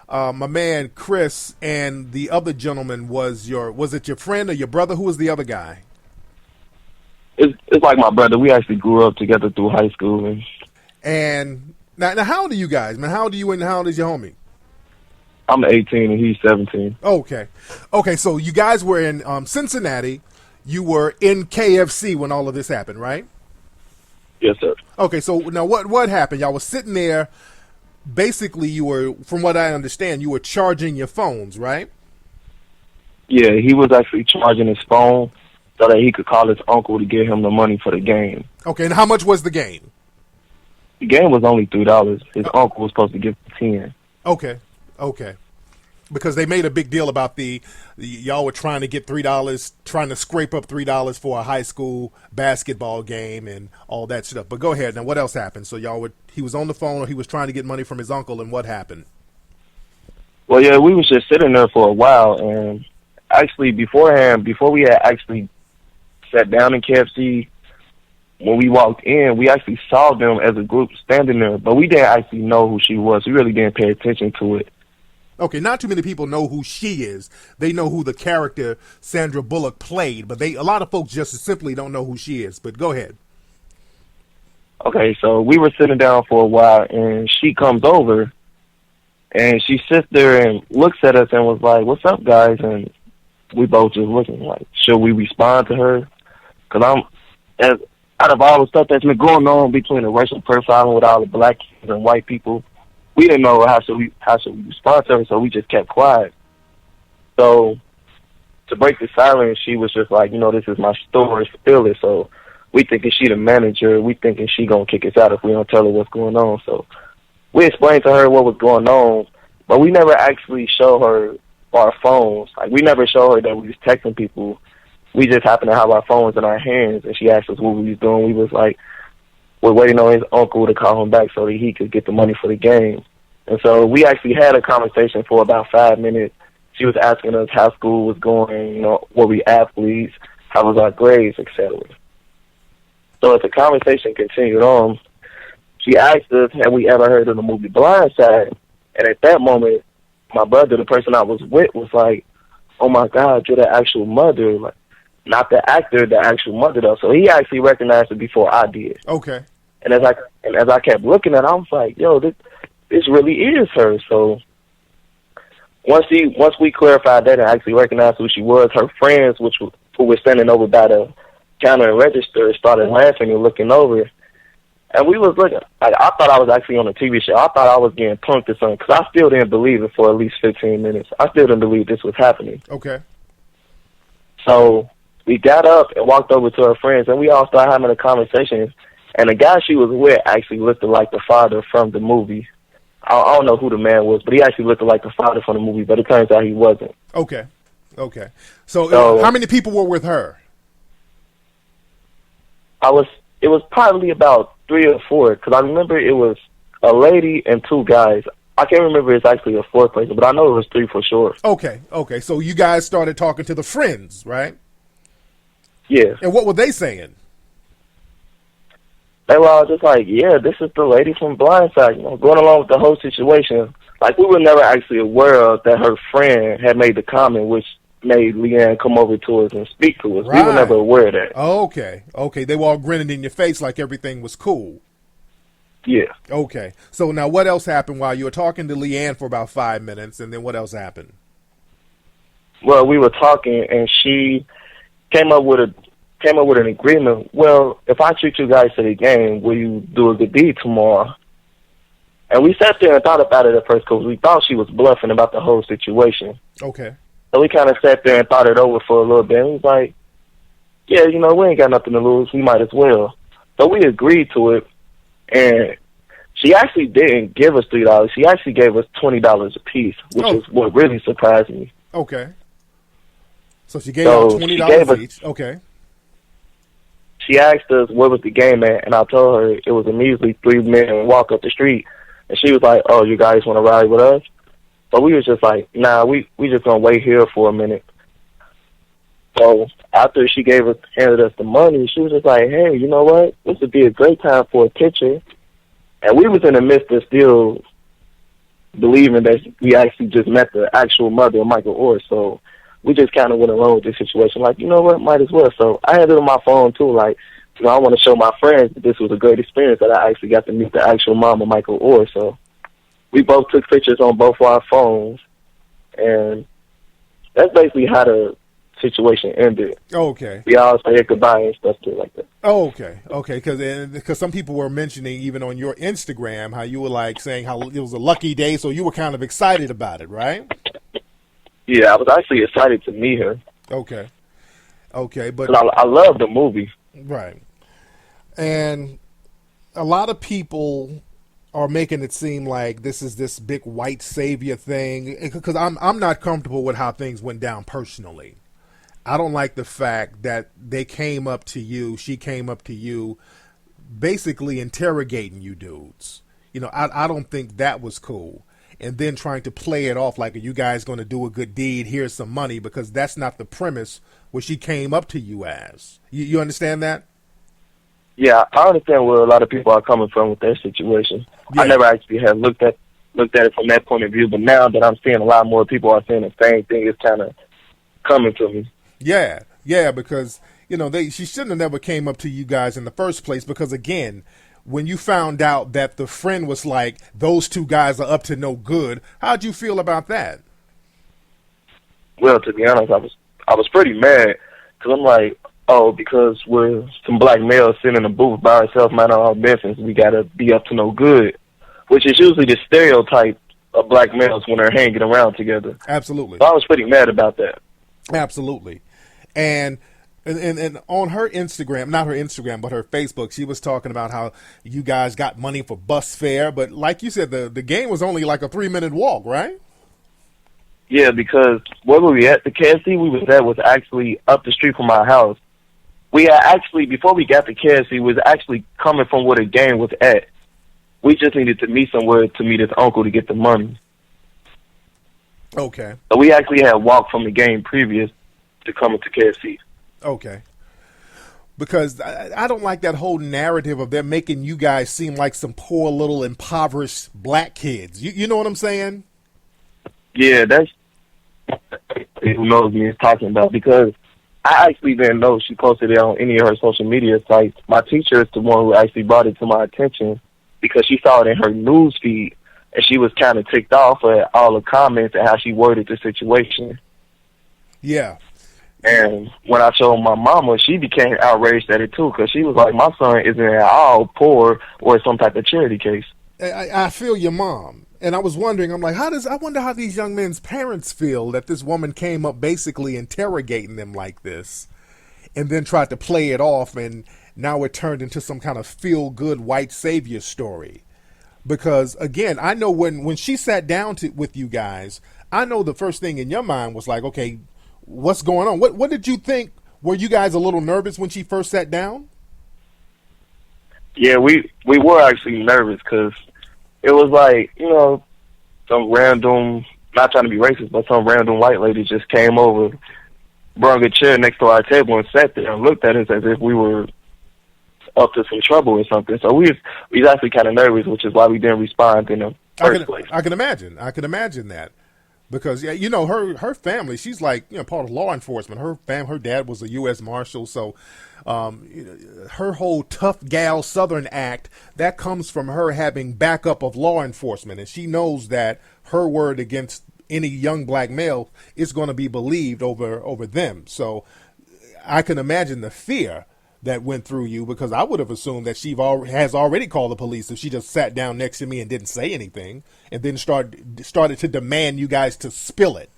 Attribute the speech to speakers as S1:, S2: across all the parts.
S1: my man Chris and the other gentleman was it your friend or your brother? Who was the other guy?
S2: It's like my brother. We actually grew up together through high school. And
S1: And now how old are you guys, man? How old are you and how old is your homie?
S2: I'm 18 and he's 17.
S1: Okay, okay. So you guys were in Cincinnati. You were in KFC when all of this happened, right?
S2: Yes, sir.
S1: Okay. So now what happened? Y'all was sitting there. Basically, you were, from what I understand, you were charging your phones, right?
S2: Yeah, he was actually charging his phone so that he could call his uncle to get him the money for the game.
S1: Okay. And how much was the game?
S2: The game was only $3. His uncle was supposed to give him 10.
S1: Okay. Okay. Because they made a big deal about y'all were trying to get $3, trying to scrape up $3 for a high school basketball game and all that stuff. But go ahead. Now, what else happened? So he was on the phone, or he was trying to get money from his uncle, and what happened?
S2: Well, yeah, we was just sitting there for a while, and actually beforehand, before we had actually sat down in KFC, when we walked in, we actually saw them as a group standing there, but we didn't actually know who she was. We really didn't pay attention to it.
S1: Okay, not too many people know who she is. They know who the character Sandra Bullock played, but a lot of folks just simply don't know who she is. But go ahead.
S2: Okay, so we were sitting down for a while, and she comes over, and she sits there and looks at us and was like, "What's up, guys?" And we both just looking like, should we respond to her? Because out of all the stuff that's been going on between the racial profiling with all the black kids and white people, we didn't know how should we respond to her, so we just kept quiet. So to break the silence, she was just like, this is my story, spill it. So we thinking she the manager, we thinking she gonna kick us out if we don't tell her what's going on. So we explained to her what was going on, but we never actually showed her our phones. Like, we never showed her that we was texting people. We just happened to have our phones in our hands, and she asked us what we was doing. We was like, we're waiting on his uncle to call him back so that he could get the money for the game. And so we actually had a conversation for about 5 minutes. She was asking us how school was going, were we athletes, how was our grades, etc. So as the conversation continued on, she asked us, have we ever heard of the movie Blindside? And at that moment, my brother, the person I was with, was like, oh my God, you're the actual mother. Like, not the actor, the actual mother, though. So he actually recognized it before I did.
S1: Okay.
S2: And as I kept looking at it, I was like, yo, this really is her. So once we clarified that and actually recognized who she was, her friends, who were standing over by the counter and register, started laughing and looking over. And we was looking, like, I thought I was actually on a TV show. I thought I was getting punked or something, because I still didn't believe it for at least 15 minutes. I still didn't believe this was happening.
S1: Okay.
S2: So we got up and walked over to her friends, and we all started having a conversation. And the guy she was with actually looked like the father from the movie. I don't know who the man was, but he actually looked like the father from the movie, but it turns out he wasn't.
S1: Okay. Okay. So how many people were with her?
S2: It was probably about 3 or 4, because I remember it was a lady and 2 guys. I can't remember if it's actually a 4th person, but I know it was 3 for sure.
S1: Okay. Okay. So you guys started talking to the friends, right?
S2: Yeah.
S1: And what were they saying?
S2: They were all just like, yeah, this is the lady from Blindside, going along with the whole situation. Like, we were never actually aware of that her friend had made the comment, which made Leanne come over to us and speak to us. Right. We were never aware of that.
S1: Okay. Okay. They were all grinning in your face like everything was cool.
S2: Yeah.
S1: Okay. So now what else happened while you were talking to Leanne for about 5 minutes, and then what else happened?
S2: Well, we were talking, and she came up with an agreement. Well, if I treat you guys to the game, will you do a good deed tomorrow? And we sat there and thought about it at first because we thought she was bluffing about the whole situation.
S1: Okay.
S2: So we kind of sat there and thought it over for a little bit. And we was like, yeah, we ain't got nothing to lose. We might as well. So we agreed to it. And she actually didn't give us $3. She actually gave us $20 a piece, which is what really surprised me.
S1: Okay. So she gave us $20 each. Okay.
S2: She asked us where was the game at, and I told her it was immediately 3 men walk up the street. And she was like, oh, you guys want to ride with us? So we was just like, nah, we just going to wait here for a minute. So after she handed us the money, she was just like, hey, you know what? This would be a great time for a picture. And we was in the midst of still believing that we actually just met the actual mother of Michael Orr. So we just kind of went along with this situation. Like, you know what, might as well. So I had it on my phone too. Like, you know, I want to show my friends that this was a great experience, that I actually got to meet the actual mom of Michael Orr. So we both took pictures on both of our phones, and that's basically how the situation ended.
S1: Okay.
S2: We all said goodbye and stuff too, like that.
S1: Oh, okay. Okay. Because some people were mentioning even on your Instagram how you were like saying how it was a lucky day, so you were kind of excited about it, right?
S2: Yeah, I was actually excited to meet her.
S1: Okay. Okay, but
S2: I love the movie.
S1: Right. And a lot of people are making it seem like this is this big white savior thing, because I'm not comfortable with how things went down personally. I don't like the fact that they came up to you, she came up to you, basically interrogating you dudes. You know, I don't think that was cool. And then trying to play it off like, are you guys going to do a good deed? Here's some money, because that's not the premise what she came up to you as. You understand that?
S2: Yeah, I understand where a lot of people are coming from with their situation.
S1: Yeah.
S2: I never actually had looked at it from that point of view, but now that I'm seeing a lot more people are saying the same thing, it's kind of coming to me.
S1: Yeah, because, you know, she shouldn't have never came up to you guys in the first place, because, again, when you found out that the friend was like, those two guys are up to no good, how'd you feel about that?
S2: Well, to be honest, I was pretty mad, because I'm like, oh, because we're some black males sitting in a booth by ourselves, minding our business, we got to be up to no good, which is usually the stereotype of black males when they're hanging around together.
S1: Absolutely.
S2: So I was pretty mad about that.
S1: Absolutely. And on her Instagram, not her Instagram, but her Facebook, she was talking about how you guys got money for bus fare. But like you said, the game was only like a 3-minute walk, right?
S2: Yeah, because where were we at? The KFC we was at was actually up the street from our house. We had actually, before we got to KFC, was actually coming from where the game was at. We just needed to meet somewhere to meet his uncle to get the money.
S1: Okay.
S2: So we actually had walked from the game previous to coming to KFC.
S1: Okay. Because I don't like that whole narrative of them making you guys seem like some poor little impoverished black kids. You know what I'm saying?
S2: Yeah, that's who knows me is talking about, because I actually didn't know she posted it on any of her social media sites. My teacher is the one who actually brought it to my attention, because she saw it in her news feed, and she was kind of ticked off at all the comments and how she worded the situation.
S1: Yeah.
S2: And when I showed my mama, she became outraged at it too, because she was like, my son isn't at all poor or some type of charity case.
S1: I feel your mom. And I was wondering, I'm like, I wonder how these young men's parents feel that this woman came up basically interrogating them like this and then tried to play it off, and now it turned into some kind of feel-good white savior story. Because, again, I know when she sat down with you guys, I know the first thing in your mind was like, okay, what's going on? What did you think? Were you guys a little nervous when she first sat down?
S2: Yeah, we were actually nervous, because it was like, you know, some random, not trying to be racist, but some random white lady just came over, brought a chair next to our table and sat there and looked at us as if we were up to some trouble or something. So we was actually kind of nervous, which is why we didn't respond in the first place.
S1: I can imagine that. Because, yeah, you know, her family, she's like, you know, part of law enforcement. Her dad was a U.S. Marshal, so her whole tough gal Southern act, that comes from her having backup of law enforcement, and she knows that her word against any young black male is going to be believed over them. So I can imagine the fear that went through you, because I would have assumed that she has already called the police if she just sat down next to me and didn't say anything, and then started to demand you guys to spill it.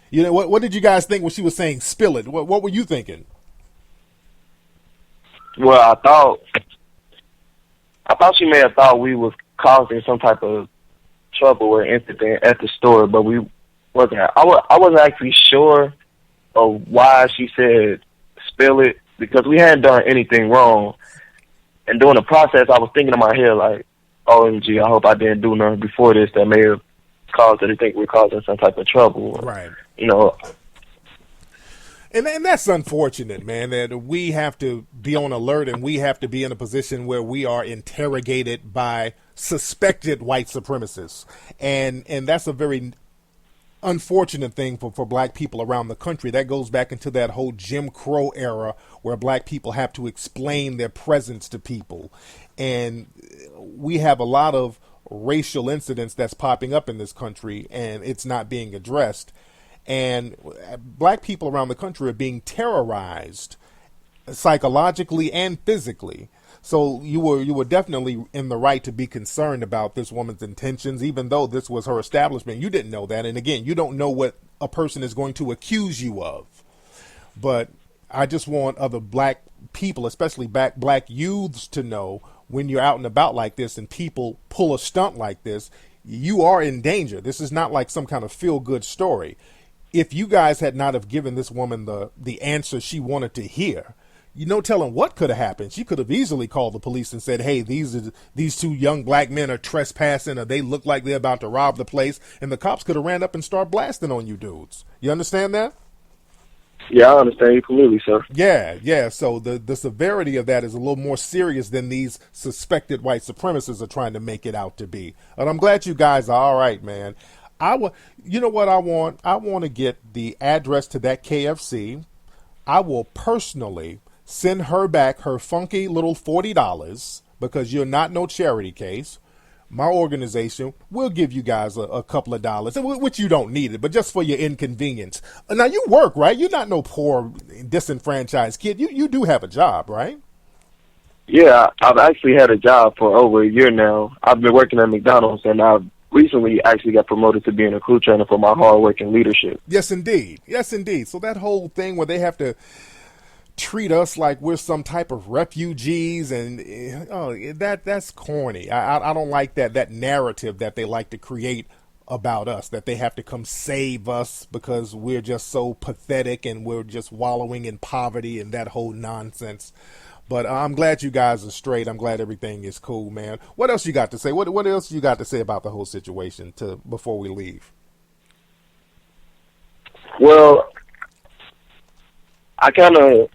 S1: You know, what did you guys think when she was saying spill it? What were you thinking?
S2: Well, I thought she may have thought we was causing some type of trouble or incident at the store, but we wasn't. I wasn't actually sure of why she said spill it, because we hadn't done anything wrong. And during the process, I was thinking in my head, like, OMG, I hope I didn't do nothing before this that may have caused her to think we're causing some type of trouble.
S1: Right.
S2: You know.
S1: And that's unfortunate, man, that we have to be on alert and we have to be in a position where we are interrogated by suspected white supremacists, and that's a very unfortunate thing for black people around the country. That goes back into that whole Jim Crow era where black people have to explain their presence to people. And we have a lot of racial incidents that's popping up in this country, and it's not being addressed. And black people around the country are being terrorized psychologically and physically. So you were definitely in the right to be concerned about this woman's intentions, even though this was her establishment. You didn't know that. And again, you don't know what a person is going to accuse you of. But I just want other black people, especially black youths, to know when you're out and about like this and people pull a stunt like this, you are in danger. This is not like some kind of feel-good story. If you guys had not have given this woman the answer she wanted to hear, no telling what could have happened. She could have easily called the police and said, hey, these two young black men are trespassing, or they look like they're about to rob the place, and the cops could have ran up and started blasting on you dudes. You understand that?
S2: Yeah, I understand you completely, sir.
S1: Yeah. So the severity of that is a little more serious than these suspected white supremacists are trying to make it out to be. And I'm glad you guys are all right, man. You know what I want? I want to get the address to that KFC. I will personally send her back her funky little $40 because you're not no charity case. My organization will give you guys a couple of dollars, which you don't need it, but just for your inconvenience. Now, you work, right? You're not no poor, disenfranchised kid. You do have a job, right?
S2: Yeah, I've actually had a job for over a year now. I've been working at McDonald's, and I've recently actually got promoted to being a crew trainer for my hard work and leadership.
S1: Yes, indeed. Yes, indeed. So that whole thing where they have to treat us like we're some type of refugees, and that's corny. I don't like that narrative that they like to create about us, that they have to come save us because we're just so pathetic and we're just wallowing in poverty and that whole nonsense. But I'm glad you guys are straight. I'm glad everything is cool, man. What else you got to say? What else you got to say about the whole situation before we leave?
S2: Well, I kind of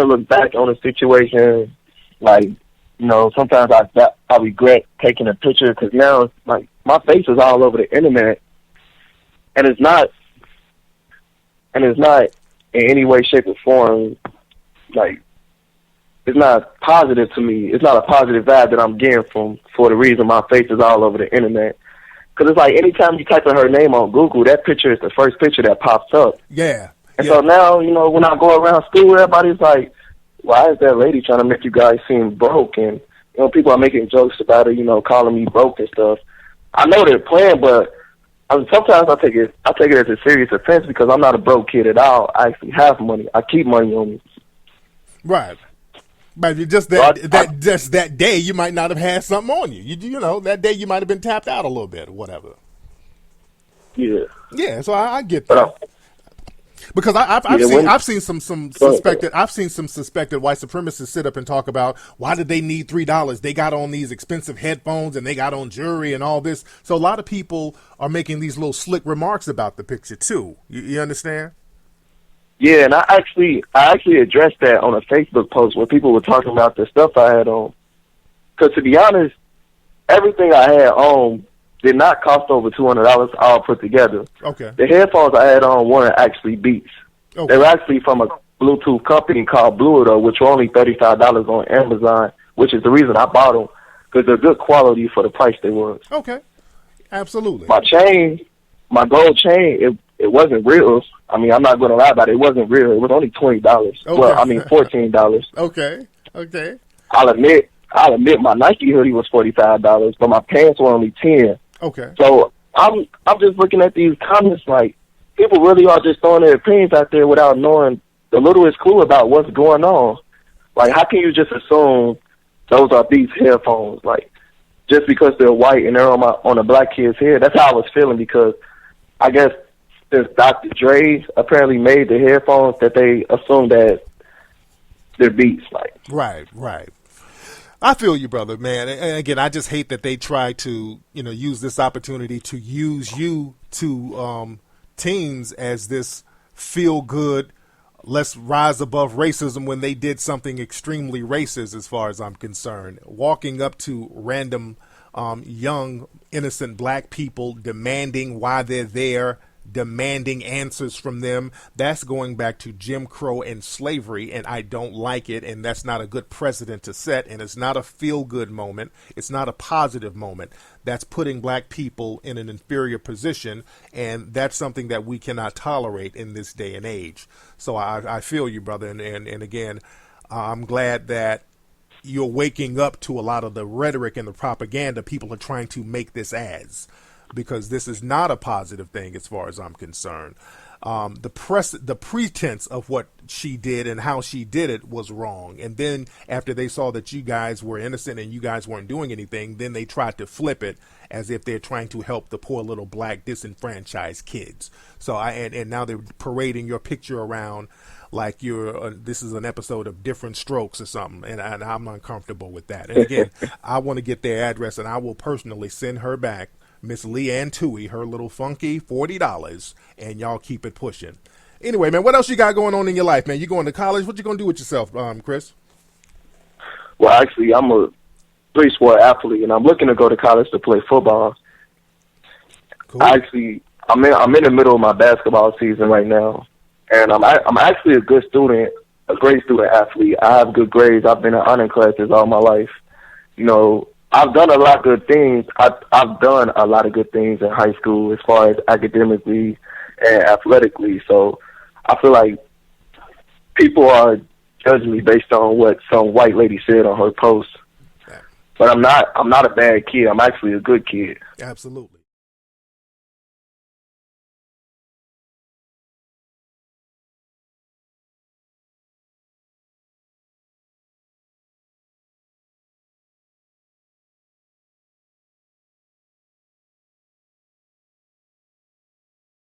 S2: look back on the situation, like, sometimes I regret taking a picture because now it's like my face is all over the internet, and it's not in any way, shape, or form, like, it's not positive to me. It's not a positive vibe that I'm getting for the reason my face is all over the internet. Because it's like anytime you type in her name on Google, that picture is the first picture that pops up.
S1: Yeah.
S2: And so now, when I go around school, everybody's like, why is that lady trying to make you guys seem broke? And, people are making jokes about her, calling me broke and stuff. I know they're playing, but sometimes I take it as a serious offense because I'm not a broke kid at all. I actually have money. I keep money on me.
S1: Right. But just that day, you might not have had something on you. That day you might have been tapped out a little bit or whatever.
S2: Yeah.
S1: Yeah, so I get that. Because I've seen some suspected white supremacists sit up and talk about why did they need $3? They got on these expensive headphones and they got on jewelry and all this. So a lot of people are making these little slick remarks about the picture too. You understand?
S2: Yeah, and I actually addressed that on a Facebook post where people were talking about the stuff I had on. Because to be honest, everything I had on did not cost over $200 all put together.
S1: Okay.
S2: The headphones I had on weren't actually Beats. Okay. They were actually from a Bluetooth company called Bluetooth, which were only $35 on Amazon, which is the reason I bought them, because they're good quality for the price they were.
S1: Okay. Absolutely.
S2: My chain, my gold chain, it wasn't real. I mean, I'm not going to lie about it. It wasn't real. It was only $20. Okay. Well, I mean, $14.
S1: Okay.
S2: I'll admit my Nike hoodie was $45, but my pants were only $10.
S1: Okay.
S2: So I'm just looking at these comments like people really are just throwing their opinions out there without knowing the littlest clue about what's going on. Like, how can you just assume those are these headphones? Like, just because they're white and they're on a black kid's head. That's how I was feeling because I guess since Dr. Dre apparently made the headphones that they assumed that they're Beats. Like,
S1: right. I feel you, brother, man. And again, I just hate that they try to, use this opportunity to use you to teens as this feel-good, let's rise above racism when they did something extremely racist as far as I'm concerned. Walking up to random young, innocent black people demanding why they're there, demanding answers from them. That's going back to Jim Crow and slavery, and I don't like it, and that's not a good precedent to set, and it's not a feel-good moment. It's not a positive moment. That's putting black people in an inferior position, and that's something that we cannot tolerate in this day and age. So I feel you, brother, and again, I'm glad that you're waking up to a lot of the rhetoric and the propaganda people are trying to make this as, because this is not a positive thing as far as I'm concerned. The pretense of what she did and how she did it was wrong. And then after they saw that you guys were innocent and you guys weren't doing anything, then they tried to flip it as if they're trying to help the poor little black disenfranchised kids. So and now they're parading your picture around like this is an episode of Different Strokes or something, and I'm uncomfortable with that. And again, I want to get their address, and I will personally send her back, Miss Leigh and Tuohy, her little funky $40, and y'all keep it pushing. Anyway, man, what else you got going on in your life, man? You going to college? What you going to do with yourself, Chris?
S2: Well, actually, I'm a three-sport athlete, and I'm looking to go to college to play football.
S1: Cool.
S2: I'm in the middle of my basketball season right now, and I'm actually a good student, a great student athlete. I have good grades. I've been in honor classes all my life. You know, I've done a lot of good things. I've done a lot of good things in high school as far as academically and athletically. So I feel like people are judging me based on what some white lady said on her post. But I'm not a bad kid. I'm actually a good kid.
S1: Absolutely.